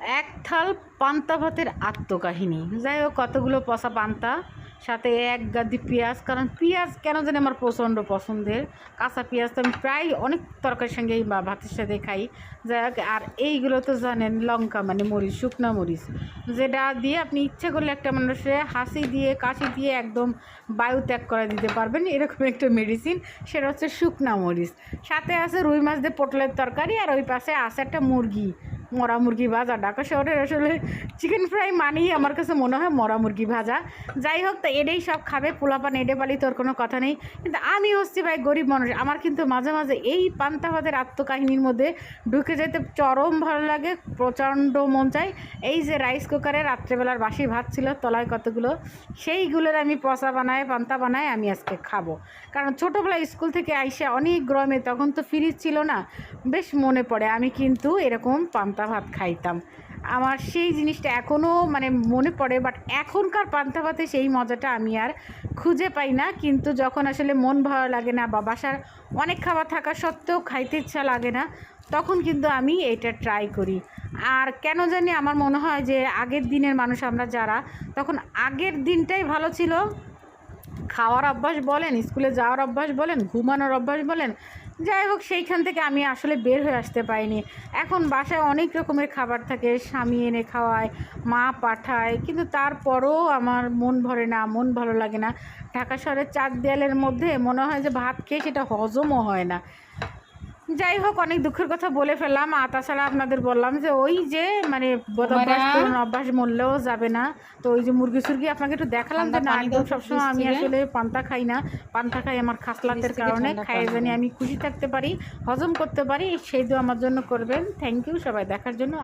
এক থাল পান্তা ভাতের আত্মকাহিনী। যাই হোক, কতগুলো পচা পান্তা, সাথে এক গাদি পেঁয়াজ। কারণ পেঁয়াজ কেন জানি আমার প্রচণ্ড পছন্দের। কাঁচা পেঁয়াজ তো আমি প্রায় অনেক তরকারির সঙ্গেই বা ভাতের সাথে খাই। যাই হোক, আর এইগুলো তো জানেন লঙ্কা মানে মরিচ, শুকনো মরিচ, যেটা দিয়ে আপনি ইচ্ছে করলে একটা মানুষের হাসি দিয়ে কাশি দিয়ে একদম বায়ু ত্যাগ করে দিতে পারবেন, এরকম একটা মেডিসিন। সেটা হচ্ছে শুকনা মরিচ। সাথে আছে রুই মাছ দিয়ে পটলের তরকারি, আর ওই পাশে আছে একটা মুরগি, মরা মুরগি ভাজা। ঢাকা শহরের আসলে চিকেন ফ্রাই মানেই আমার কাছে মনে হয় মরা মুরগি ভাজা। যাই হোক, তো এটাই সব খাবে, পোলাপান এডে পালি, তোর কোনো কথা নেই। কিন্তু আমি হচ্ছি ভাই গরিব মানুষ, আমার কিন্তু মাঝে মাঝে এই পান্তা ভাতের আত্মকাহিনীর মধ্যে ঢুকে যেতে চরম ভালো লাগে, প্রচণ্ড মন চাই। এই যে রাইস কুকারে রাত্রেবেলার বাসি ভাত ছিল তলায় কতগুলো, সেইগুলোর আমি পচা বানায় পান্তা বানায় আমি আজকে খাবো। কারণ ছোটোবেলায় স্কুল থেকে আইসা অনেক গরমে, তখন তো ফ্রিজ ছিল না, বেশ মনে পড়ে আমি কিন্তু এরকম পান্তা ভাত খাইতাম। আমার সেই জিনিসটা এখনও মানে মনে পড়ে, বাট এখনকার পান্তা ভাতে সেই মজাটা আমি আর খুঁজে পাই না। কিন্তু যখন আসলে মন ভালো লাগে না বা বাসার অনেক খাবার থাকা সত্ত্বেও খাইতে ইচ্ছা লাগে না, তখন কিন্তু আমি এটা ট্রাই করি। আর কেন জানি আমার মনে হয় যে আগের দিনের মানুষ আমরা যারা, তখন আগের দিনটাই ভালো ছিল। খাওয়ার অভ্যাস বলেন, স্কুলে যাওয়ার অভ্যাস বলেন, ঘুমানোর অভ্যাস বলেন, যাই হোক সেইখান থেকে আমি আসলে বের হয়ে আসতে পারিনি। এখন বাসায় অনেক রকমের খাবার থাকে, স্বামী এনে খাওয়ায়, মা পাঠায়, কিন্তু তারপরও আমার মন ভরে না, মন ভালো লাগে না। ঢাকা শহরের চার দেয়ালের মধ্যে মনে হয় যে ভাত খেয়ে সেটা হজমও হয় না। যাই হোক, অনেক দুঃখের কথা বলে ফেললাম। আর তাছাড়া আপনাদের বললাম যে ওই যে মানে বদভ্যাস পুরনো অভ্যাস মরলেও যাবে না। তো ওই যে মুরগি সুরগি আপনাকে একটু দেখালাম যে না, একদম সবসময় আমি আসলে পান্তা খাই না। পান্তা খাই আমার খাসলাতের কারণে, খাইয়ে জানি আমি খুশি থাকতে পারি, হজম করতে পারি। সেই তো আমার জন্য করবেন। থ্যাংক ইউ সবাই দেখার জন্য।